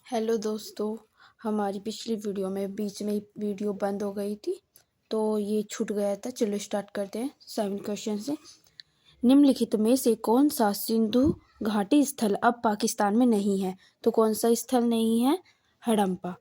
Hello दोस्तों। हमारी पिछली वीडियो में बीच में ही वीडियो बंद हो गई थी तो ये छूट गया था। चलो स्टार्ट करते हैं 7 क्वेश्चन से। निम्नलिखित में से कौन सा सिंधु घाटी स्थल अब पाकिस्तान में नहीं है? तो कौन सा स्थल नहीं है? हड़प्पा।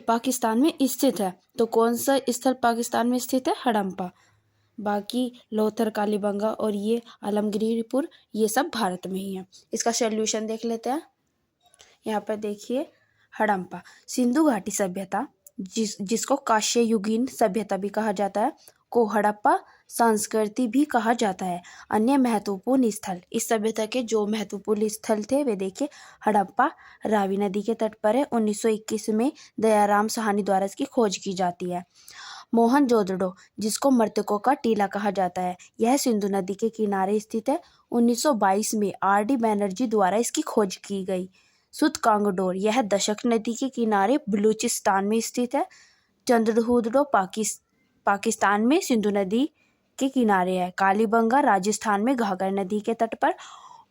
पाकिस्तान में स्थित है। तो कौन सा स्थल पाकिस्तान में स्थित है? हड़प्पा। बाकी लोथर, कालीबंगा और ये आलमगीरपुर ये सब भारत में ही है। इसका सॉल्यूशन देख लेते हैं। यहाँ पर देखिए, हड़प्पा सिंधु घाटी सभ्यता जिसको कांस्य युगीन सभ्यता भी कहा जाता है, को हड़प्पा संस्कृति भी कहा जाता है। अन्य महत्वपूर्ण स्थल, इस सभ्यता के जो महत्वपूर्ण स्थल थे वे देखिए। हड़प्पा रावी नदी के तट पर है। 1921 में दयाराम साहनी द्वारा इसकी खोज की जाती है। मोहनजोदड़ो जिसको मृतकों का टीला कहा जाता है, यह सिंधु नदी के किनारे स्थित है। 1922 में आर.डी. बैनर्जी द्वारा इसकी खोज की गई। सुतकांगडोर यह दशक नदी के किनारे बलूचिस्तान में स्थित है। चंद्रहूदड़ो पाकिस्तान में सिंधु नदी के किनारे है। कालीबंगा राजस्थान में घाघर नदी के तट पर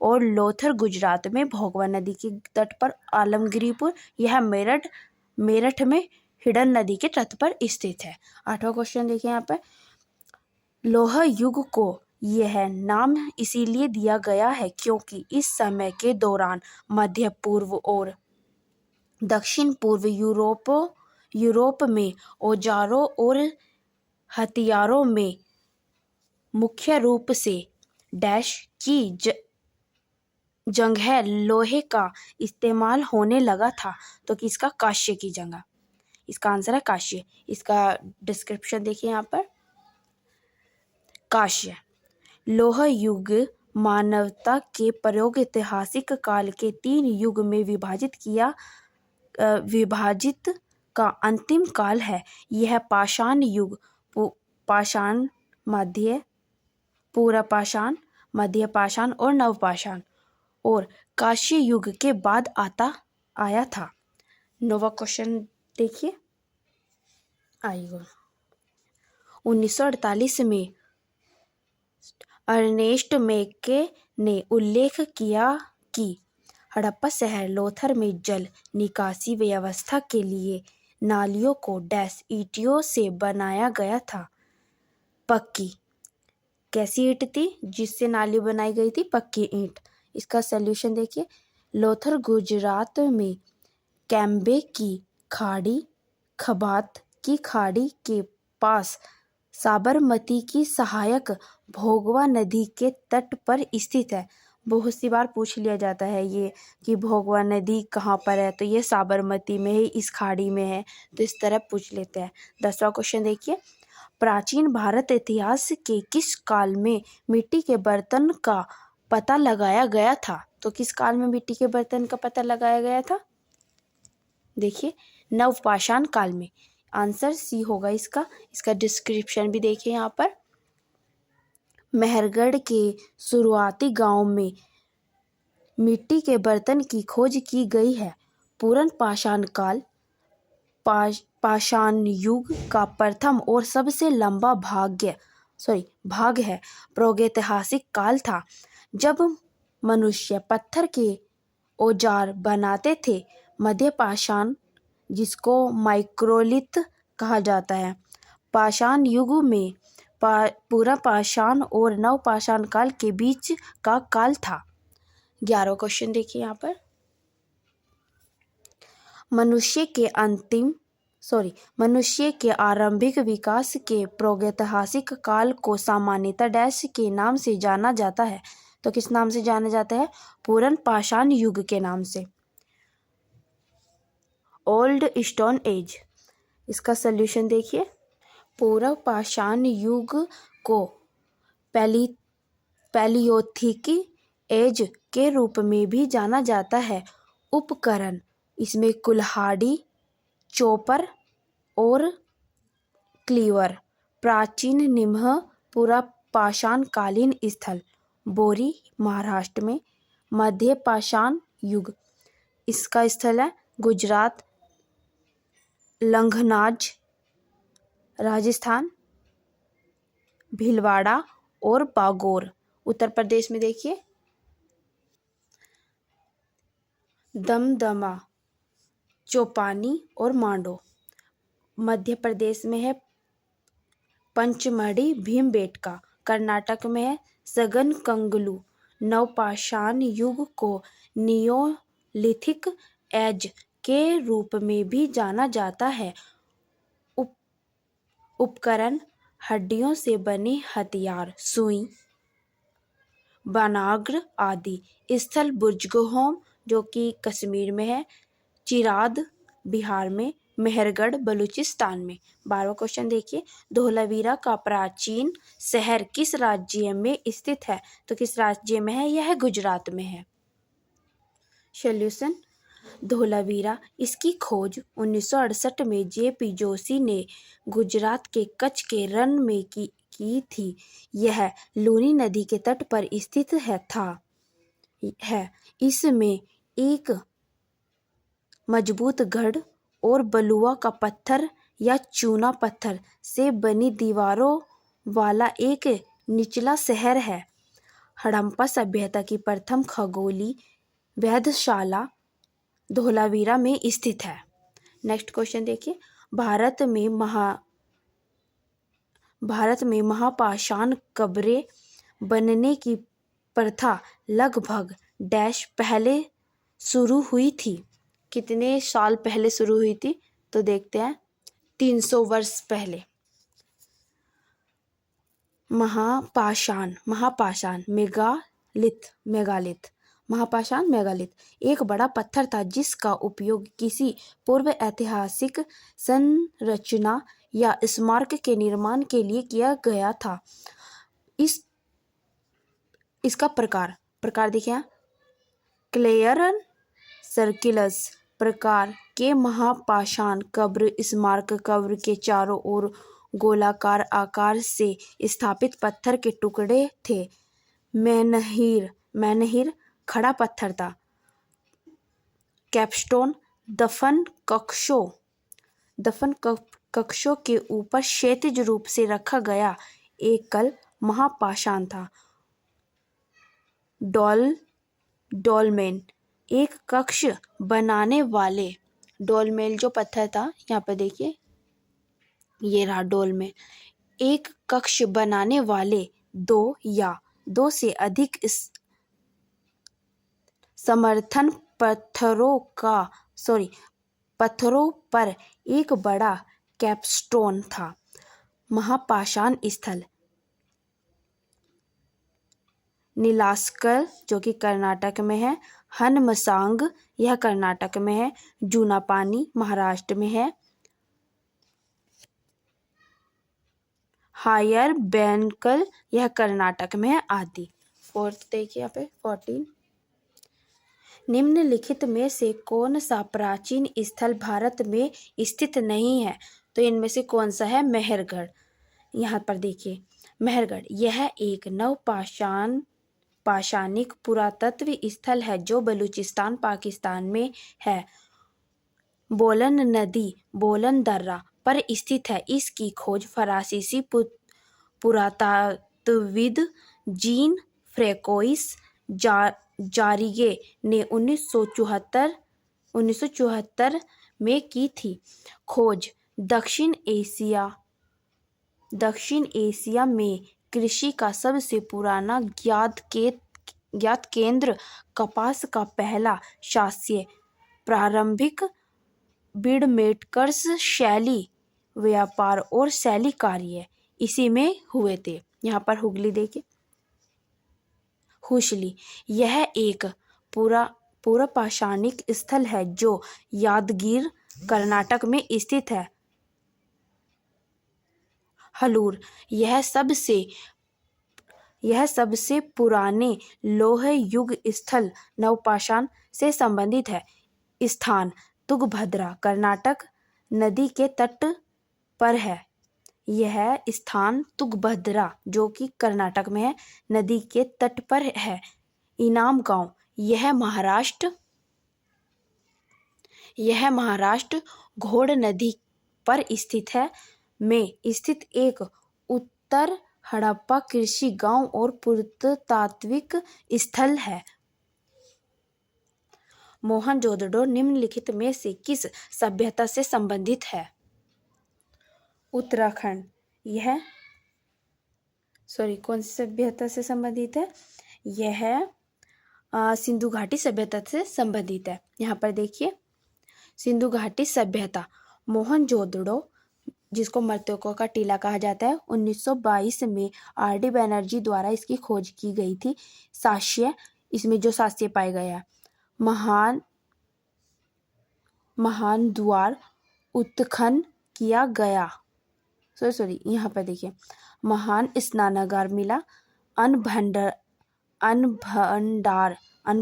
और लोथर गुजरात में भोगवा नदी के तट पर। आलमगीरपुर यह मेरठ में हिडन नदी के तट पर स्थित है। 8वां क्वेश्चन देखिए यहाँ पर। लोह युग को यह नाम इसीलिए दिया गया है क्योंकि इस समय के दौरान मध्य पूर्व और दक्षिण पूर्व यूरोप में औजारों और हथियारों में मुख्य रूप से डैश की जगह लोहे का इस्तेमाल होने लगा था। तो किसका? कांस्य की जगह। इसका आंसर है कांस्य। इसका डिस्क्रिप्शन देखिए यहाँ पर। कांस्य लोह युग मानवता के प्रयोग ऐतिहासिक काल के 3 युग में विभाजित का अंतिम काल है। यह पाषाण युग, पाषाण, पूर्व पाषाण, मध्य पाषाण और नवपाषाण और कांस्य युग के बाद आया था। 9वां क्वेश्चन देखिए। आइए, 1948 में अर्नेस्ट मैके ने उल्लेख किया कि हड़प्पा शहर लोथर में जल निकासी व्यवस्था के लिए नालियों को डैश ईंटों से बनाया गया था। पक्की। कैसी ईंट थी जिससे नाली बनाई गई थी? पक्की ईंट। इसका सॉल्यूशन देखिए। लोथर गुजरात में कैम्बे की खाड़ी, खबात की खाड़ी के पास साबरमती की सहायक भोगवा नदी के तट पर स्थित है। बहुत सी बार पूछ लिया जाता है ये कि भोगवा नदी कहाँ पर है, तो ये साबरमती में है, इस खाड़ी में है। तो इस तरह पूछ लेते हैं। 10वां क्वेश्चन देखिए। प्राचीन भारत इतिहास के किस काल में मिट्टी के बर्तन का पता लगाया गया था? तो किस काल में मिट्टी के बर्तन का पता लगाया गया था? देखिए, नवपाषाण काल में। आंसर सी होगा इसका। इसका डिस्क्रिप्शन भी देखिए यहाँ पर। मेहरगढ़ के शुरुआती गांव में मिट्टी के बर्तन की खोज की गई है। पूर्ण पाषाण काल पाषाण युग का प्रथम और सबसे लंबा भाग है। प्रागैतिहासिक काल था जब मनुष्य पत्थर के औजार बनाते थे। मध्य पाषाण जिसको माइक्रोलिथ कहा जाता है। पाषाण युग में पूरा पाषाण और नवपाषाण काल के बीच का काल था। 11वां क्वेश्चन देखिए यहाँ पर। मनुष्य के आरंभिक विकास के प्रागैतिहासिक काल को सामान्यतः डैश के नाम से जाना जाता है। तो किस नाम से जाना जाता है? पूर्ण पाषाण युग के नाम से। Old stone age. इसका सॉल्यूशन देखिए। पूर्व पाषाण युग को पैलियोथिक एज के रूप में भी जाना जाता है। उपकरण इसमें कुल्हाड़ी, चॉपर और क्लीवर। प्राचीन निम्न पूरा पाषाण कालीन स्थल बोरी महाराष्ट्र में। मध्य पाषाण युग इसका स्थल है गुजरात, लंघनाज राजस्थान, भीलवाड़ा और बागोर उत्तर प्रदेश में देखिए दमदमा, चौपानी और मांडो। मध्य प्रदेश में है पंचमढ़ी भीमबेटका। कर्नाटक में है सगन कंगलू। नवपाषाण युग को नियोलिथिक एज के रूप में भी जाना जाता है। उपकरण हड्डियों से बने हथियार, सुई, बनाग्र आदि। स्थल बुर्जगोहम जो कि कश्मीर में है, चिराद बिहार में, मेहरगढ़ बलूचिस्तान में। 12वां क्वेश्चन देखिए, धोलावीरा का प्राचीन शहर किस राज्य में स्थित है? तो किस राज्य में है? यह गुजरात में है। सॉल्यूशन, धोलावीरा इसकी खोज 1968 में जे.पी. जोशी ने गुजरात के कच्छ के रण में की थी। यह लूनी नदी के तट पर स्थित है। इसमें एक मजबूत गढ़ और बलुआ का पत्थर या चूना पत्थर से बनी दीवारों वाला एक निचला शहर है। हड़प्पा सभ्यता की प्रथम खगोलीय वेधशाला धोलावीरा में स्थित है। नेक्स्ट क्वेश्चन देखिए, भारत में महापाषाण कब्रें बनने की प्रथा लगभग डैश पहले शुरू हुई थी? कितने साल पहले शुरू हुई थी? तो देखते हैं 300 वर्ष पहले। महापाषाण मेगालिथ एक बड़ा पत्थर था जिसका उपयोग किसी पूर्व ऐतिहासिक संरचना या स्मारक के निर्माण के लिए किया गया था। इसका प्रकार देखिए, क्लेयरन सर्किलस प्रकार के महापाषाण कब्र स्मारक कब्र के चारों ओर गोलाकार आकार से स्थापित पत्थर के टुकड़े थे। मेनहिर खड़ा पत्थर था। कैपस्टोन दफन कक्षों के ऊपर क्षैतिज रूप से रखा गया एकल महापाषाण था। डोलमेन एक कक्ष बनाने वाले, डोलमेन जो पत्थर था, यहाँ पर देखिए ये रहा डोलमेन, एक कक्ष बनाने वाले दो या दो से अधिक समर्थन पत्थरों पर एक बड़ा कैपस्टोन था। महापाषाण स्थल नीलास्कल जो कि कर्नाटक में है, हनमसांग यह कर्नाटक में है, जूनापानी महाराष्ट्र में है, हायर बैनकल यह कर्नाटक में है आदि। फोर्थ देखिए यहाँ पे 14, निम्नलिखित में से कौन सा प्राचीन स्थल भारत में स्थित नहीं है? तो इनमें से कौन सा है? मेहरगढ़। यहाँ पर देखिए मेहरगढ़ यह एक पाषाणिक पुरातत्व स्थल है जो बलूचिस्तान पाकिस्तान में है। बोलन नदी बोलन दर्रा पर स्थित है। इसकी खोज फरांसीसी पुरातत्वविद जीन फ्रैकोइस जारिगे ने 1974 में की थी। खोज दक्षिण एशिया में कृषि का सबसे पुराना ज्ञात केंद्र कपास का पहला शास्य प्रारंभिक बीड़मेटकर्स शैली व्यापार और शैली कार्य इसी में हुए थे। यहाँ पर हुगली देखिए, हुशली यह एक पूरा पाषाणिक स्थल है जो यादगीर कर्नाटक में स्थित है। हलूर यह सबसे पुराने लौह युग स्थल नवपाषाण से संबंधित है। स्थान तुंगभद्रा कर्नाटक नदी के तट पर है। यह स्थान तुंगभद्रा जो कि कर्नाटक में है, नदी के तट पर है। इनाम गांव यह महाराष्ट्र घोड़ नदी पर स्थित है में स्थित एक उत्तर हड़प्पा कृषि गांव और पुरातात्विक स्थल है। मोहनजोदड़ो निम्नलिखित में से किस सभ्यता से संबंधित है? उत्तराखंड। यह कौन सी सभ्यता से संबंधित है? यह सिंधु घाटी सभ्यता से संबंधित है। यहाँ पर देखिए, सिंधु घाटी सभ्यता मोहनजोदड़ो, जिसको मृतकों का टीला कहा जाता है, 1922 में आर.डी. बैनर्जी द्वारा इसकी खोज की गई थी। साक्ष्य, इसमें जो साक्ष्य पाए गए हैं, महान द्वार उत्खनन किया गया। यहाँ पर देखिए, महान स्नानागार मिला, अन्न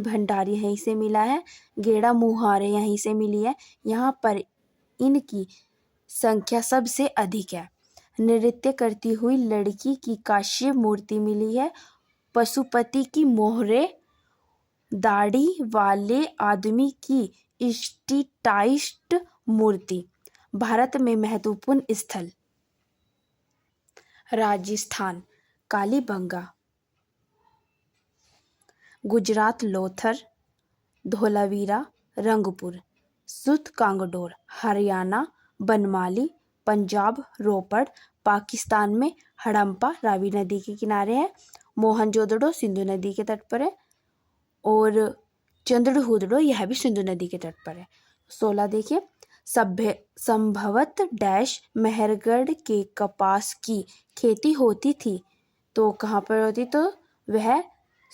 भंडार यहीं से मिला है, गेड़ा मुहारे यहीं से मिली है। यहाँ पर इनकी संख्या सबसे अधिक है। नृत्य करती हुई लड़की की कांस्य मूर्ति मिली है। पशुपति की मोहरे, दाढ़ी वाले आदमी की स्टिटाइस्ट मूर्ति। भारत में महत्वपूर्ण स्थल, राजस्थान कालीबंगा, गुजरात लोथर, धोलावीरा रंगपुर, सूतकांगडोर हरियाणा बनमाली, पंजाब रोपड़, पाकिस्तान में हड़प्पा रावी नदी के किनारे है, मोहनजोदड़ो सिंधु नदी के तट पर है, और चंद्रहूदड़ो यह भी सिंधु नदी के तट पर है। 16 देखिए, संभवत डैश मेहरगढ़ के कपास की खेती होती थी। तो कहाँ पर होती? तो वह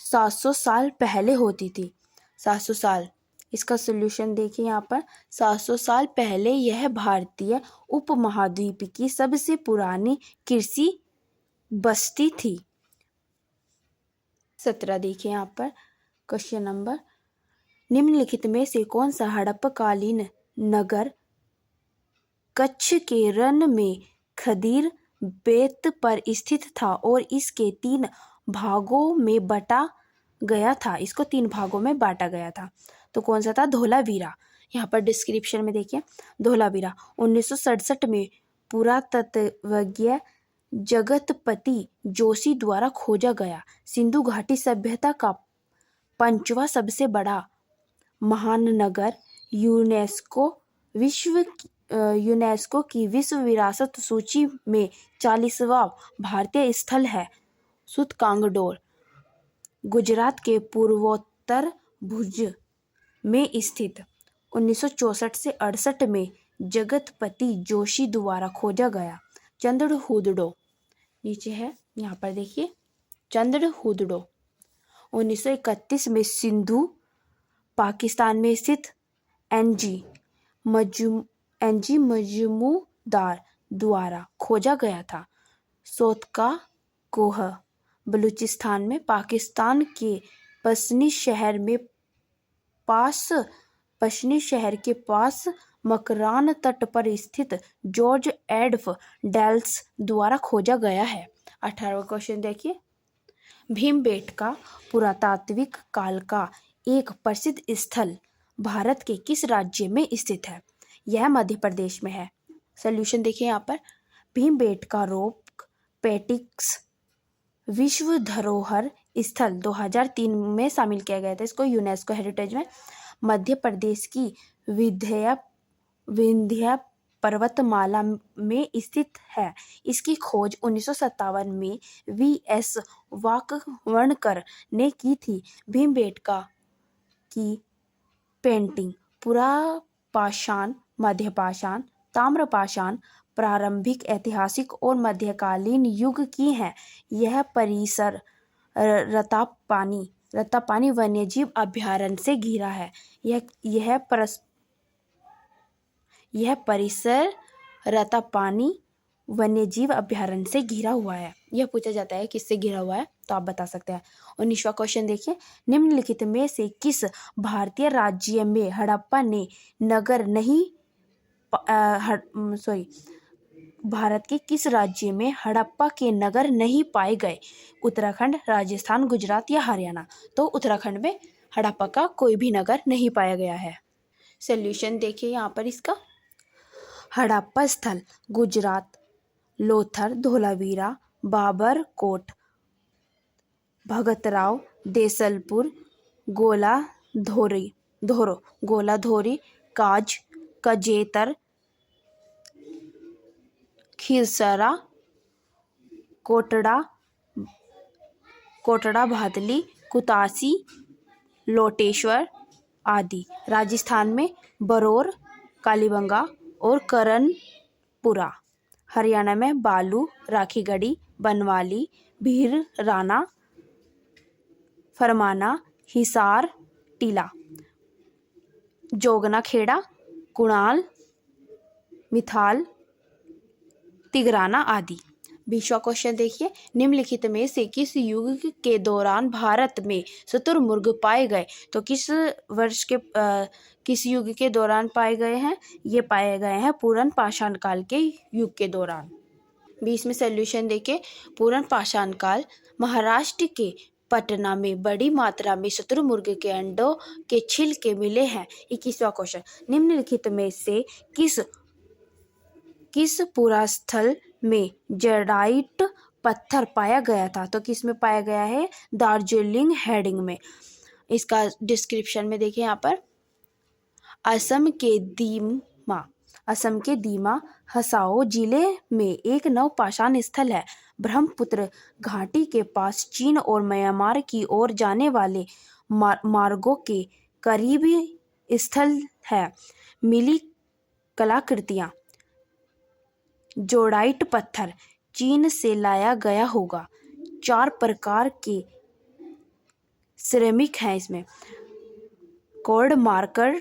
700 साल पहले होती थी। 700 साल, इसका सोल्यूशन देखिए यहाँ पर। 700 साल पहले यह भारतीय उपमहाद्वीप की सबसे पुरानी कृषि बस्ती थी। 17 देखिए यहाँ पर क्वेश्चन नंबर, निम्नलिखित में से कौन सा हड़प्पकालीन नगर कच्छ के रण में खदीर बेत पर स्थित था और इसके 3 भागों में बांटा गया था? इसको 3 भागों में बांटा गया था। तो कौन सा था? धोलावीरा। यहाँ पर डिस्क्रिप्शन में देखिए, धोलावीरा 1967 में पुरातत्वज्ञ जगतपति जोशी द्वारा खोजा गया सिंधु घाटी सभ्यता का 5वां सबसे बड़ा महानगर, यूनेस्को की विश्व विरासत सूची में 40वां भारतीय स्थल है। सूतकांगडोर गुजरात के पूर्वोत्तर भुज में स्थित, 1964 से 68 में जगतपति जोशी द्वारा खोजा गया। चंद्रहूदड़ो नीचे है, यहाँ पर देखिए, चंद्रहूदड़ो 1931 में सिंधु पाकिस्तान में स्थित एनजी मजूमदार द्वारा खोजा गया था। सोतका कोह बलूचिस्तान में पाकिस्तान के पश्चिमी शहर के पास मकरान तट पर स्थित जॉर्ज एडफ डेल्स द्वारा खोजा गया है। 18वां क्वेश्चन देखिए, भीमबेटका पुरातात्विक काल का एक प्रसिद्ध स्थल भारत के किस राज्य में स्थित है? यह मध्य प्रदेश में है। सॉल्यूशन देखिए यहाँ पर, भीमबेटका रॉक पेटिक्स विश्व धरोहर स्थल 2003 में शामिल किया गया था, इसको यूनेस्को हेरिटेज में। मध्य प्रदेश की विंध्य पर्वतमाला में स्थित है। इसकी खोज 1957 में V.S. वाकवणकर ने की थी। भीमबेटका की पेंटिंग पुरापाषाण, मध्यपाषाण, ताम्रपाषाण, प्रारंभिक, ऐतिहासिक और मध्यकालीन युग की हैं। यह परिसर रत्तापानी वन्यजीव अभयारण्य से घिरा है। यह परिसर रत्तापानी वन्यजीव अभयारण्य से घिरा हुआ है। यह पूछा जाता है किससे घिरा हुआ है, तो आप बता सकते हैं। 19वां क्वेश्चन देखिए, निम्नलिखित में से किस भारतीय राज्य में हड़प्पा ने नगर नहीं भारत के किस राज्य में हड़प्पा के नगर नहीं पाए गए? उत्तराखंड, राजस्थान, गुजरात या हरियाणा? तो उत्तराखंड में हड़प्पा का कोई भी नगर नहीं पाया गया है। सॉल्यूशन देखिए यहाँ पर इसका, हड़प्पा स्थल गुजरात, लोथर, धोलावीरा, बाबरकोट, भगतराव, देसलपुर, गोलाधोरी, काज, कजेतर, खिरसरा, कोटड़ा भादली, कुतासी, लोटेश्वर आदि। राजस्थान में बरौर, कालीबंगा और करनपुरा। हरियाणा में बालू, राखीगढ़ी, बनवाली, भीर राना, फरमाना, हिसार, टीला, जोगना खेड़ा, कुणाल, मिथाल, तिगराना आदि। 20वां क्वेश्चन देखिए, निम्नलिखित में से किस युग के दौरान भारत में शुतुरमुर्ग पाए गए? तो किस युग के दौरान पाए गए हैं? ये पाए गए हैं पूर्ण पाषाण काल के युग के दौरान। 20 में सॉल्यूशन देखिए, पूर्ण पाषाण काल, महाराष्ट्र के पटना में बड़ी मात्रा में शुतुरमुर्ग के अंडों के छिलके मिले हैं। 21वां क्वेश्चन, निम्नलिखित में से किस पुरास्थल में जेडाइट पत्थर पाया गया था? तो किस में पाया गया है? दार्जिलिंग हेडिंग में। इसका डिस्क्रिप्शन में देखिए यहाँ पर, असम के दीमा हसाओ जिले में एक नवपाषाण स्थल है। ब्रह्मपुत्र घाटी के पास चीन और म्यांमार की ओर जाने वाले मार्गों के करीबी स्थल है। मिली कलाकृतियां, जोडाइट पत्थर चीन से लाया गया होगा। 4 प्रकार के सिरेमिक हैं इसमें, कोल्ड मार्कड,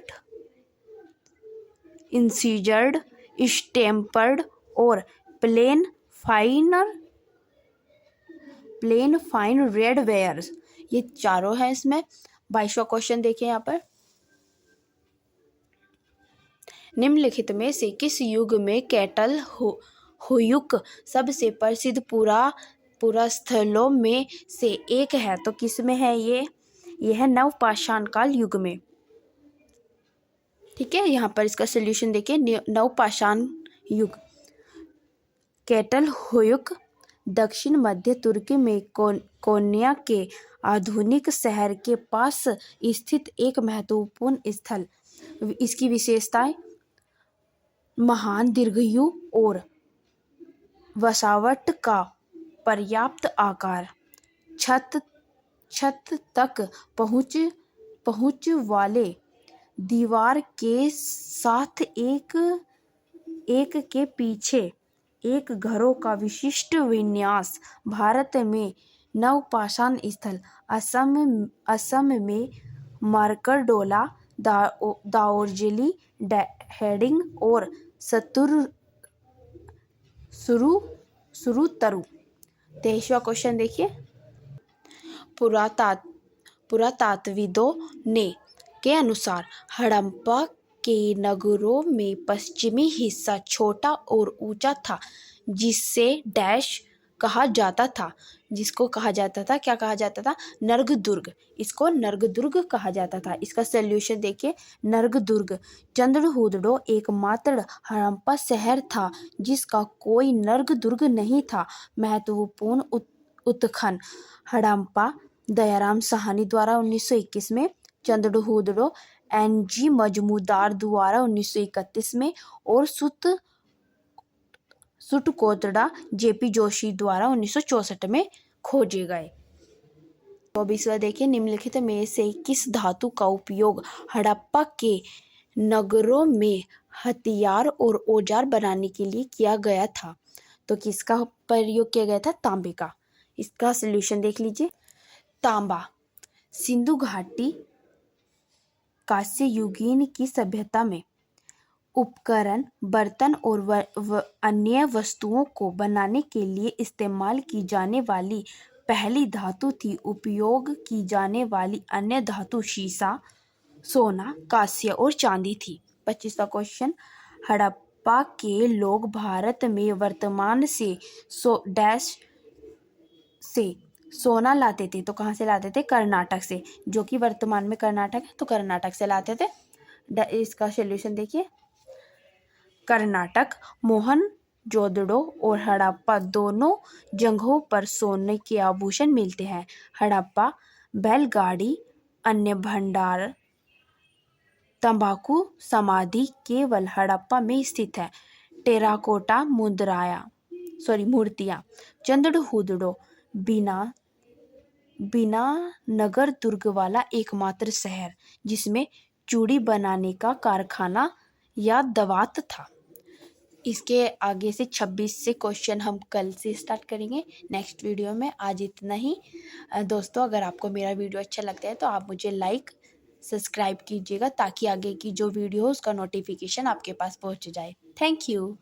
इंसीजर्ड, स्टेम्पर्ड और प्लेन फाइन रेड वेयर्स। ये चारों हैं इसमें। 22वां क्वेश्चन देखिए यहाँ पर, निम्नलिखित में से किस युग में कैटल हुयुक सबसे प्रसिद्ध पुरास्थलों में से एक है? तो किस में है ये है नवपाषाण काल युग में। ठीक है, यहाँ पर इसका सोल्यूशन देखिए, नवपाषाण युग। कैटल हुयुक दक्षिण मध्य तुर्की में कोन्या के आधुनिक शहर के पास स्थित एक महत्वपूर्ण स्थल। इसकी विशेषताएं, महान दीर्घायु और वसावट का पर्याप्त आकार, छत तक पहुंच वाले दीवार के साथ एक के पीछे एक घरों का विशिष्ट विन्यास। भारत में नवपाषाण स्थल, असम में मार्कंडोला, दार्जिलिंग हेडिंग और सुरुतरु। 23वां क्वेश्चन देखिए, पुरातत्वविदों के अनुसार हड़प्पा के नगरों में पश्चिमी हिस्सा छोटा और ऊंचा था, जिसको कहा जाता था क्या कहा जाता था? नर्गदुर्ग। इसको नर्गदुर्ग कहा जाता था। इसका सॉल्यूशन देखिए, नर्गदुर्ग चंद्रहूदड़ो एकमात्र हड़प्पा शहर था जिसका कोई नर्गदुर्ग नहीं था। महत्वपूर्ण उत्खनन, हड़प्पा दयाराम साहनी द्वारा 1921 में, चंद्रहूदड़ो NG मजमूदार द्वारा 1931 में और सुटकोतड़ा JP जोशी द्वारा 1964 में खोजे गए। 24वां देखिए, निम्नलिखित में से किस धातु का उपयोग हड़प्पा के नगरों में हथियार और औजार बनाने के लिए किया गया था? तो किसका प्रयोग किया गया था? तांबे का। इसका सॉल्यूशन देख लीजिए, तांबा सिंधु घाटी कांस्य युगीन की सभ्यता में उपकरण, बर्तन और अन्य वस्तुओं को बनाने के लिए इस्तेमाल की जाने वाली पहली धातु थी। उपयोग की जाने वाली अन्य धातु शीशा, सोना, कांस्य और चांदी थी। 25वां क्वेश्चन, हड़प्पा के लोग भारत में वर्तमान से सोना लाते थे। तो कहाँ से लाते थे? कर्नाटक से, जो कि वर्तमान में कर्नाटक है, तो कर्नाटक से लाते थे। इसका सॉल्यूशन देखिए, कर्नाटक जोदड़ो और हड़प्पा दोनों जगहों पर सोने के आभूषण मिलते हैं। हड़प्पा बैलगाड़ी, अन्य भंडार, तंबाकू समाधि केवल हड़प्पा में स्थित है। टेराकोटा मूर्तियां। चंद्रहुदड़ो बिना नगर दुर्ग वाला एकमात्र शहर जिसमें चूड़ी बनाने का कारखाना या दवात था। इसके आगे से 26 से क्वेश्चन हम कल से स्टार्ट करेंगे नेक्स्ट वीडियो में। आज इतना ही। दोस्तों, अगर आपको मेरा वीडियो अच्छा लगता है तो आप मुझे लाइक सब्सक्राइब कीजिएगा ताकि आगे की जो वीडियो हो उसका नोटिफिकेशन आपके पास पहुंच जाए। Thank you.